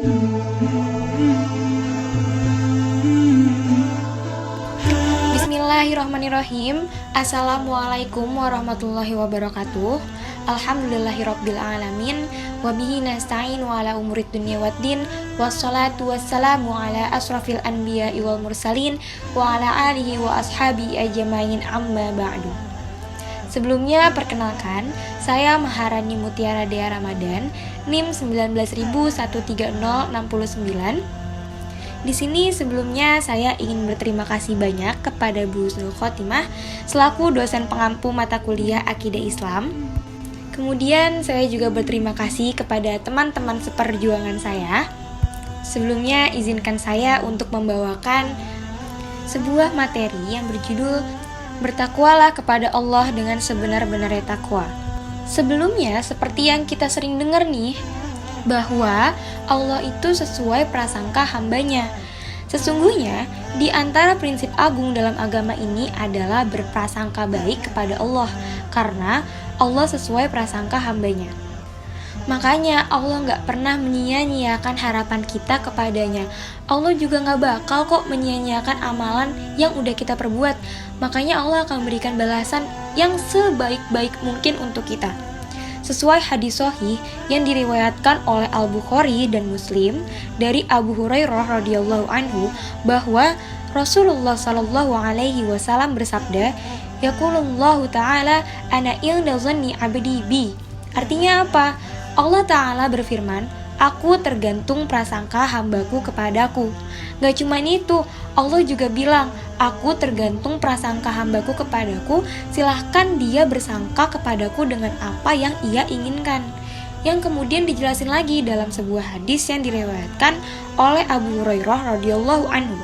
Bismillahirrahmanirrahim. Assalamualaikum warahmatullahi wabarakatuh. Alhamdulillahirabbil alamin wa bihi nasta'in wa ala umurid dunya waddin wassalatu wassalamu ala asrafil anbiya'i wal mursalin wa ala alihi wa ashabi ajmain amma ba'du. Sebelumnya perkenalkan, saya Maharani Mutiara Dea Ramadan, NIM 1913069. Di sini sebelumnya saya ingin berterima kasih banyak kepada Bu Husnul Khotimah selaku dosen pengampu mata kuliah Akidah Islam. Kemudian saya juga berterima kasih kepada teman-teman seperjuangan saya. Sebelumnya izinkan saya untuk membawakan sebuah materi yang berjudul Bertakwalah kepada Allah dengan sebenar-benarnya takwa. Sebelumnya seperti yang kita sering dengar nih, bahwa Allah itu sesuai prasangka hambanya. Sesungguhnya, di antara prinsip agung dalam agama ini adalah berprasangka baik kepada Allah, karena Allah sesuai prasangka hambanya. Makanya Allah gak pernah menyia-nyiakan harapan kita kepadanya. Allah juga gak bakal kok menyia-nyiakan amalan yang udah kita perbuat. Makanya Allah akan memberikan balasan yang sebaik-baik mungkin untuk kita. Sesuai hadis sahih yang diriwayatkan oleh Al-Bukhari dan Muslim dari Abu Hurairah radhiyallahu anhu bahwa Rasulullah sallallahu alaihi wasallam bersabda, "Yaqulullahu ta'ala ana inda dhanni 'abdi bi." Artinya apa? Allah Ta'ala berfirman, "Aku tergantung prasangka hambaku kepadaku." Gak cuma itu, Allah juga bilang, "Aku tergantung prasangka hambaku kepadaku, silahkan dia bersangka kepadaku dengan apa yang ia inginkan." Yang kemudian dijelasin lagi dalam sebuah hadis yang diriwayatkan oleh Abu Hurairah radhiyallahu anhu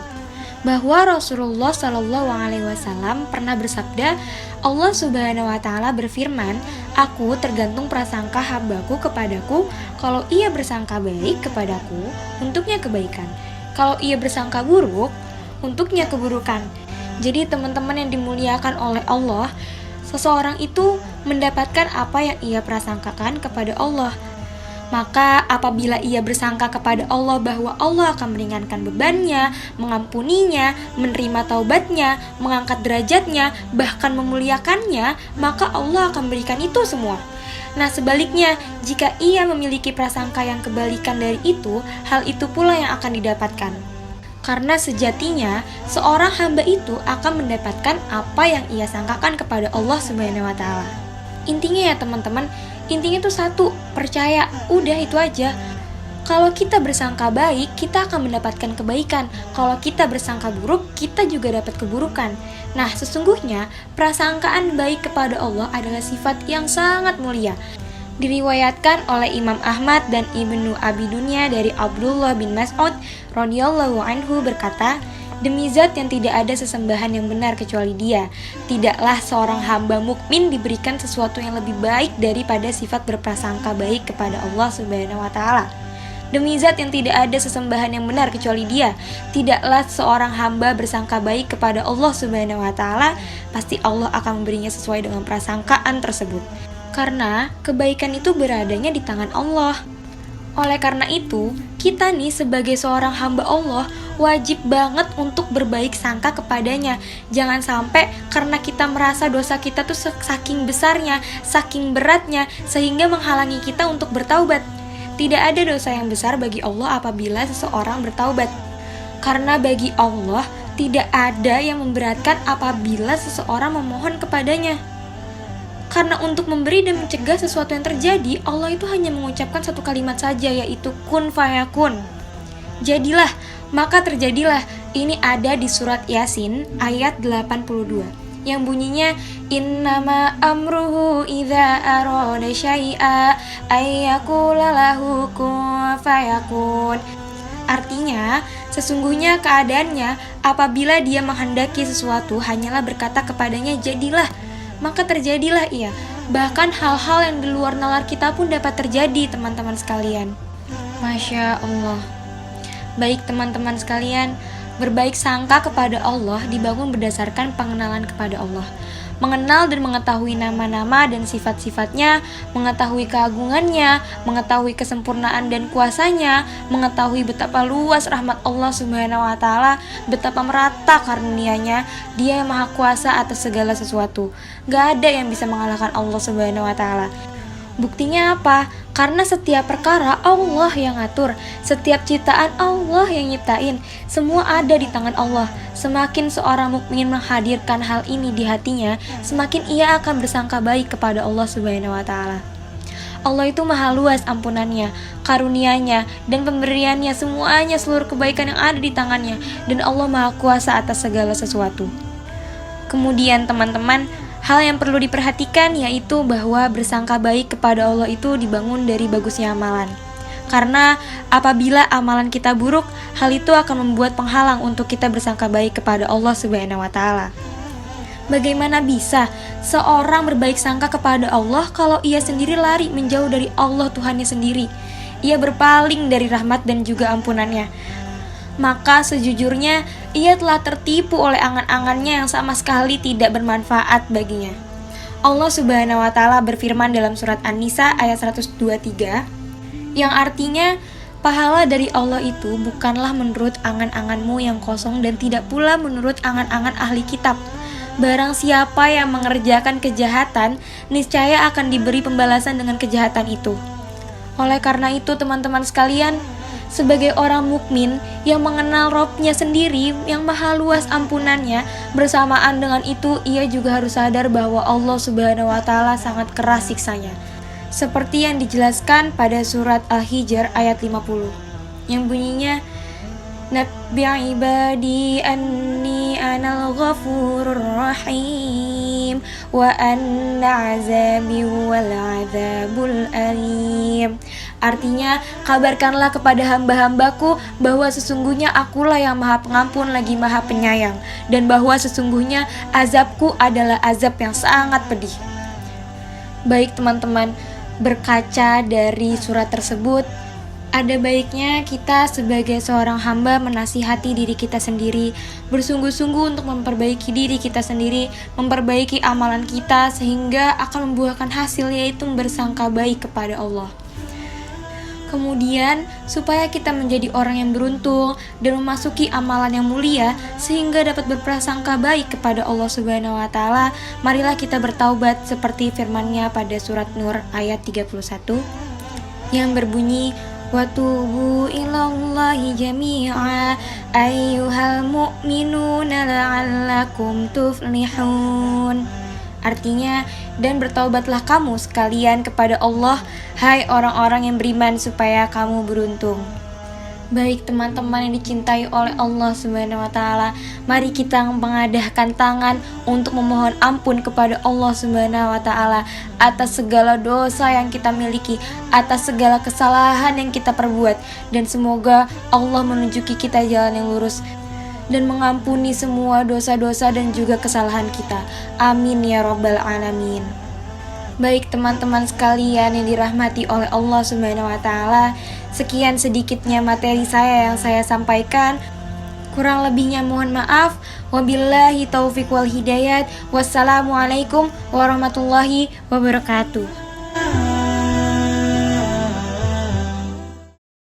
bahwa Rasulullah Shallallahu alaihi wasallam pernah bersabda, Allah Subhanahu wa taala berfirman, "Aku tergantung prasangka hambaku kepadaku, kalau ia bersangka baik kepadaku, untuknya kebaikan. Kalau ia bersangka buruk, untuknya keburukan." Jadi teman-teman yang dimuliakan oleh Allah, seseorang itu mendapatkan apa yang ia prasangkakan kepada Allah. Maka apabila ia bersangka kepada Allah bahwa Allah akan meringankan bebannya, mengampuninya, menerima taubatnya, mengangkat derajatnya, bahkan memuliakannya, maka Allah akan berikan itu semua. Nah sebaliknya, jika ia memiliki prasangka yang kebalikan dari itu, hal itu pula yang akan didapatkan. Karena sejatinya, seorang hamba itu akan mendapatkan apa yang ia sangkakan kepada Allah Subhanahu wa taala. Intinya ya teman-teman, intinya tuh satu, percaya, udah itu aja. Kalau kita bersangka baik, kita akan mendapatkan kebaikan. Kalau kita bersangka buruk, kita juga dapat keburukan. Nah, sesungguhnya prasangkaan baik kepada Allah adalah sifat yang sangat mulia. Diriwayatkan oleh Imam Ahmad dan Ibnu Abi Dunya dari Abdullah bin Mas'ud radhiyallahu anhu berkata, "Demi zat yang tidak ada sesembahan yang benar kecuali Dia, tidaklah seorang hamba mukmin diberikan sesuatu yang lebih baik daripada sifat berprasangka baik kepada Allah Subhanahu wa taala. Demi zat yang tidak ada sesembahan yang benar kecuali Dia, tidaklah seorang hamba bersangka baik kepada Allah Subhanahu wa taala, pasti Allah akan memberinya sesuai dengan prasangkaan tersebut. Karena kebaikan itu beradanya di tangan Allah." Oleh karena itu, kita nih sebagai seorang hamba Allah wajib banget untuk berbaik sangka kepadanya. Jangan sampai karena kita merasa dosa kita tuh saking besarnya, saking beratnya, sehingga menghalangi kita untuk bertaubat. Tidak ada dosa yang besar bagi Allah apabila seseorang bertaubat. Karena bagi Allah tidak ada yang memberatkan apabila seseorang memohon kepadanya. Karena untuk memberi dan mencegah sesuatu yang terjadi, Allah itu hanya mengucapkan satu kalimat saja, yaitu kun fayakun. Jadilah, maka terjadilah. Ini ada di surat Yasin ayat 82 yang bunyinya, "Innama amruhu idza arada syai'a ayyaqula lahu kun fayakun." Artinya, sesungguhnya keadaannya apabila dia menghendaki sesuatu hanyalah berkata kepadanya jadilah, maka terjadilah ia. Bahkan hal-hal yang di luar nalar kita pun dapat terjadi, teman-teman sekalian. Masya Allah. Baik teman-teman sekalian, berbaik sangka kepada Allah dibangun berdasarkan pengenalan kepada Allah. mengenal dan mengetahui nama-nama dan sifat-sifatnya, mengetahui keagungannya, mengetahui kesempurnaan dan kuasanya, mengetahui betapa luas rahmat Allah Subhanahu wa Ta'ala, betapa merata karunia-Nya. Dia yang maha kuasa atas segala sesuatu. Gak ada yang bisa mengalahkan Allah Subhanahu wa Ta'ala. Buktinya apa? Karena setiap perkara Allah yang ngatur, setiap ciptaan Allah yang nyiptain, semua ada di tangan Allah. Semakin seorang mukmin menghadirkan hal ini di hatinya, semakin ia akan bersangka baik kepada Allah Subhanahu wa Ta'ala. Allah itu maha luas ampunannya, karunia-Nya, dan pemberiannya, semuanya, seluruh kebaikan yang ada di tangannya, dan Allah maha kuasa atas segala sesuatu. Kemudian teman-teman, hal yang perlu diperhatikan yaitu bahwa bersangka baik kepada Allah itu dibangun dari bagusnya amalan. Karena apabila amalan kita buruk, hal itu akan membuat penghalang untuk kita bersangka baik kepada Allah Subhanahu wa Ta'ala. Bagaimana bisa seorang berbaik sangka kepada Allah kalau ia sendiri lari menjauh dari Allah Tuhannya sendiri? Ia berpaling dari rahmat dan juga ampunannya. Maka sejujurnya ia telah tertipu oleh angan-angannya yang sama sekali tidak bermanfaat baginya. Allah Subhanahu wa Ta'ala berfirman dalam surat An-Nisa ayat 123, yang artinya pahala dari Allah itu bukanlah menurut angan-anganmu yang kosong dan tidak pula menurut angan-angan ahli kitab. Barang siapa yang mengerjakan kejahatan, niscaya akan diberi pembalasan dengan kejahatan itu. Oleh karena itu teman-teman sekalian, sebagai orang mukmin yang mengenal Robnya sendiri yang maha luas ampunannya, bersamaan dengan itu ia juga harus sadar bahwa Allah Subhanahu wa Ta'ala sangat keras siksanya. Seperti yang dijelaskan pada surat Al-Hijr ayat 50, yang bunyinya, Nabbi ibadi anni anal ghafurur rahim wa anna azabi wal azabul alim. Artinya, kabarkanlah kepada hamba-hambaku bahwa sesungguhnya akulah yang maha pengampun lagi maha penyayang, dan bahwa sesungguhnya azabku adalah azab yang sangat pedih. Baik teman-teman, berkaca dari surat tersebut, ada baiknya kita sebagai seorang hamba menasihati diri kita sendiri, bersungguh-sungguh untuk memperbaiki diri kita sendiri, memperbaiki amalan kita sehingga akan membuahkan hasil, yaitu bersangka baik kepada Allah. Kemudian, supaya kita menjadi orang yang beruntung dan memasuki amalan yang mulia sehingga dapat berprasangka baik kepada Allah Subhanahu wa Ta'ala, marilah kita bertaubat seperti firman-Nya pada surat Nur ayat 31 yang berbunyi, Watubu ilallahi jami'a ayyuhal mu'minuna la'allakum tuflihun. Artinya, dan bertaubatlah kamu sekalian kepada Allah, hai orang-orang yang beriman, supaya kamu beruntung. Baik teman-teman yang dicintai oleh Allah Subhanahu wa Ta'ala, mari kita mengadahkan tangan untuk memohon ampun kepada Allah Subhanahu wa Ta'ala atas segala dosa yang kita miliki, atas segala kesalahan yang kita perbuat, dan semoga Allah menunjuki kita jalan yang lurus dan mengampuni semua dosa-dosa dan juga kesalahan kita. Amin ya Rabbal Alamin. Baik teman-teman sekalian yang dirahmati oleh Allah Subhanahu wa Ta'ala, sekian sedikitnya materi saya yang saya sampaikan. Kurang lebihnya mohon maaf. Wabillahi taufiq wal hidayat. Wassalamualaikum warahmatullahi wabarakatuh.